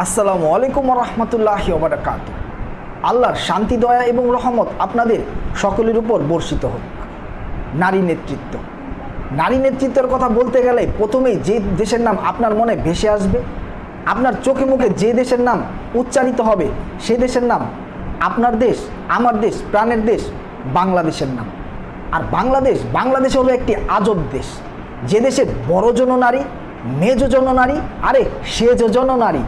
আসসালামু আলাইকুম ওয়া রাহমাতুল্লাহি ওয়া বারাকাতুহু। আল্লাহর শান্তি, দয়া এবং রহমত আপনাদের সকলের উপর বর্ষিত হোক। নারী নেতৃত্ব, নারী নেতৃত্বের কথা বলতে গেলে প্রথমেই যে দেশের নাম আপনার মনে ভেসে আসবে, আপনার চোখে মুখে যে দেশের নাম উচ্চারিত হবে, সে দেশের নাম আপনার দেশ, আমার দেশ, প্রাণের দেশ, বাংলাদেশের নাম। আর বাংলাদেশ হলো একটি আজব দেশ, যে দেশের বড়জন নারী, মেজজন নারী, আরে সেজজন নারী।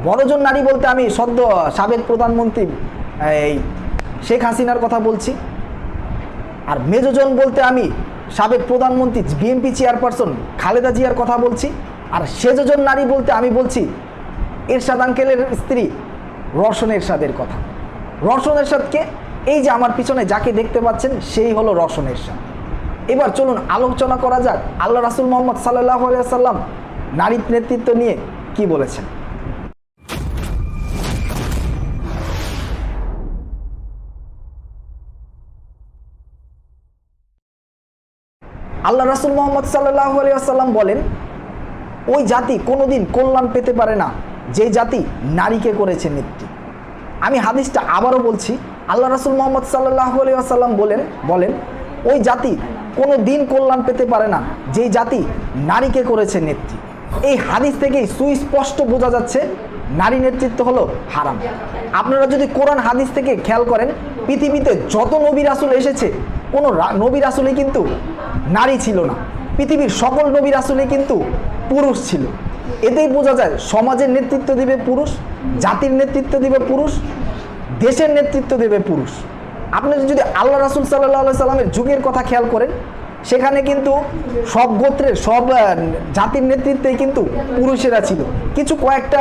বড়জন নারী বলতে আমি সদ্য সাবেক প্রধানমন্ত্রী শেখ হাসিনার কথা বলছি, আর মেজজন বলতে আমি সাবেক প্রধানমন্ত্রী বিএনপি চেয়ারপারসন খালেদা জিয়ার কথা বলছি। আর সেজজন নারী বলতে আমি বলছি এরশাদ আঙ্কেলের স্ত্রী রওশন এরশাদের কথা। রওশন এরশাদকে, এই যে আমার পিছনে যাকে দেখতে পাচ্ছেন, সেই হলো রওশন এরশাদ। এবার চলুন আলোচনা করা যাক আল্লাহ রাসূল মুহাম্মদ সাল্লাল্লাহু আলাইহি ওয়াসাল্লাম নারী নেতৃত্ব নিয়ে কি বলেছেন। আল্লাহ রাসূল মুহাম্মদ সাল্লাল্লাহু আলাইহি ওয়াসাল্লাম বলেন, ওই জাতি কোনোদিন কল্যাণ পেতে পারে না যে জাতি নারীকে করেছে নেত্রী। আমি হাদিসটা আবারও বলছি, আল্লাহ রাসূল মুহাম্মদ সাল্লাল্লাহু আলাইহি ওয়াসাল্লাম বলেন ওই জাতি কোনো দিন কল্যাণ পেতে পারে না যেই জাতি নারীকে করেছে নেত্রী। এই হাদিস থেকেই সুস্পষ্ট বোঝা যাচ্ছে নারী নেতৃত্ব হলো হারাম। আপনারা যদি কোরআন হাদিস থেকে খেয়াল করেন, পৃথিবীতে যত নবী রাসূল এসেছে, কোনো নবী রাসূলই কিন্তু নারী ছিল না। পৃথিবীর সকল নবী রাসূলই কিন্তু পুরুষ ছিল। এতেই বোঝা যায় সমাজের নেতৃত্ব দিবে পুরুষ, জাতির নেতৃত্ব দিবে পুরুষ, দেশের নেতৃত্ব দেবে পুরুষ। আপনি যদি আল্লাহ রাসূল সাল্লাল্লাহু আলাইহি সাল্লামের যুগের কথা খেয়াল করেন, সেখানে কিন্তু সব গোত্রের, সব জাতির নেতৃত্বেই কিন্তু পুরুষেরা ছিল। কিছু কয়েকটা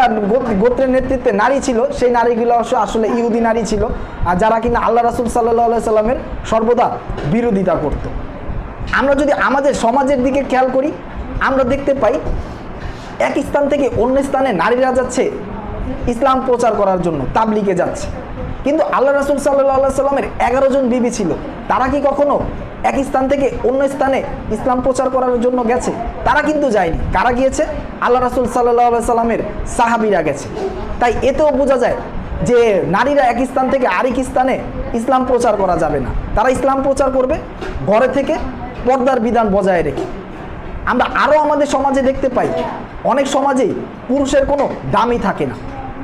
গোত্রের নেতৃত্বে নারী ছিল, সেই নারীগুলো আসলে ইহুদি নারী ছিল, আর যারা কিনা আল্লাহ রাসূল সাল্লাল্লাহু আলাইহি সাল্লামের সর্বদা বিরোধিতা করত। আমরা যদি আমাদের সমাজের দিকে খেয়াল করি, আমরা দেখতে পাই এক স্থান থেকে অন্য স্থানে নারীরা যাচ্ছে ইসলাম প্রচার করার জন্য, তাবলিগে যাচ্ছে। কিন্তু আল্লাহ রাসূল সাল্লাল্লাহু আলাইহি সাল্লামের 11 জন বিবি ছিল, তারা কি কখনো এক স্থান থেকে অন্য স্থানে ইসলাম প্রচার করার জন্য গেছে? তারা কিন্তু যায়নি। কারা গিয়েছে? আল্লাহ রাসূল সাল্লাল্লাহু আলাইহি সাল্লামের সাহাবীরা গেছে। তাই এতেও বোঝা যায় যে নারীরা এক স্থান থেকে আরেক স্থানে ইসলাম প্রচার করা যাবে না। তারা ইসলাম প্রচার করবে ঘরে থেকে, পর্দার বিধান বজায় রেখে। আমরা আরও আমাদের সমাজে দেখতে পাই, অনেক সমাজেই পুরুষের কোনো দামই থাকে না।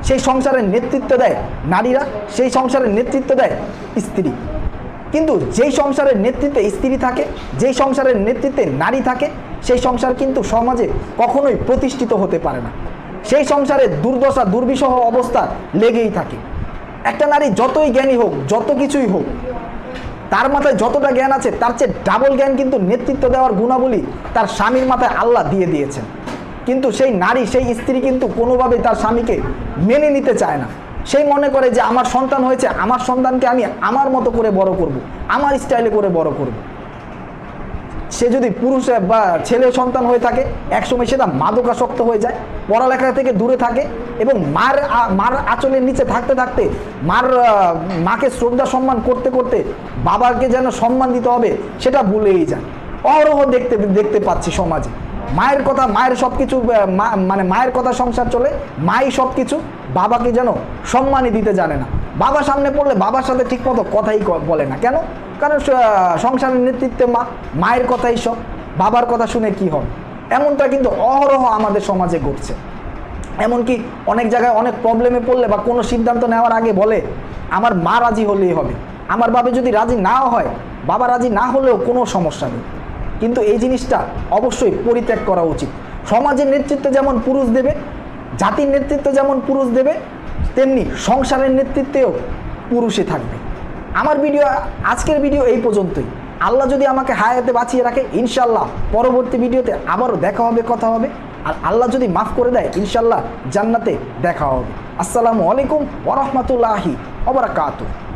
সেই সংসারের নেতৃত্ব দেয় নারীরা, সেই সংসারের নেতৃত্ব দেয় স্ত্রী। কিন্তু যেই সংসারের নেতৃত্বে স্ত্রী থাকে, যেই সংসারের নেতৃত্বে নারী থাকে, সেই সংসার কিন্তু সমাজে কখনোই প্রতিষ্ঠিত হতে পারে না। সেই সংসারে দুর্দশা, দুর্বিষহ অবস্থা লেগেই থাকে। একটা নারী যতই জ্ঞানী হোক, যত কিছুই হোক, তার মাথায় যতটা জ্ঞান আছে তার চেয়ে ডাবল জ্ঞান কিন্তু নেতৃত্ব দেওয়ার গুণাবলী তার স্বামীর মাথায় আল্লাহ দিয়ে দিয়েছেন। কিন্তু সেই নারী, সেই স্ত্রী কিন্তু কোনোভাবেই তার স্বামীকে মেনে নিতে চায় না। সেই মনে করে যে আমার সন্তান হয়েছে, আমার সন্তানকে আমি আমার মতো করে বড় করব, আমার স্টাইলে করে বড় করব। সে যদি পুরুষ বা ছেলে সন্তান হয়ে থাকে, একসময় সেটা মাদকাসক্ত হয়ে যায়, পড়ালেখা থেকে দূরে থাকে এবং মার আঁচলের নিচে থাকতে থাকতে, মাকে শ্রদ্ধা সম্মান করতে করতে বাবাকে যেন সম্মান দিতে হবে সেটা ভুলেই যায়। অহরহ দেখতে পাচ্ছি সমাজে মায়ের কথা, মায়ের সব কিছু, মানে মায়ের কথা সংসার চলে, মাই সব কিছু, বাবাকে যেন সম্মানই দিতে জানে না। বাবার সামনে পড়লে বাবার সাথে ঠিকমতো কথাই বলে না। কেন? কারণ সংসারের নেতৃত্বে মায়ের কথাই সব, বাবার কথা শুনে কি হবে? এমনটা কিন্তু অহরহ আমাদের সমাজে ঘটছে। এমনকি অনেক জায়গায় অনেক প্রবলেমে পড়লে বা কোনো সিদ্ধান্ত নেওয়ার আগে বলে আমার মা রাজি হলেই হবে, আমার বাবা যদি রাজি নাও হয়, বাবা রাজি না হলেও কোনো সমস্যা নেই। কিন্তু এই জিনিসটা অবশ্যই পরিত্যাগ করা উচিত। সমাজের নেতৃত্ব যেমন পুরুষ দেবে, জাতির নেতৃত্ব যেমন পুরুষ দেবে, তেমনি সংসারের নেতৃত্বেও পুরুষই থাকবে। আজকের ভিডিও এই পর্যন্তই। আল্লাহ যদি আমাকে হায়াতে বাঁচিয়ে রাখে, ইনশাল্লাহ পরবর্তী ভিডিওতে আবারও দেখা হবে, কথা হবে। আর আল্লাহ যদি মাফ করে দেয়, ইনশাল্লাহ জান্নাতে দেখা হবে। আসসালামু আলাইকুম ওয়া রাহমাতুল্লাহি ওয়া বারাকাতুহু।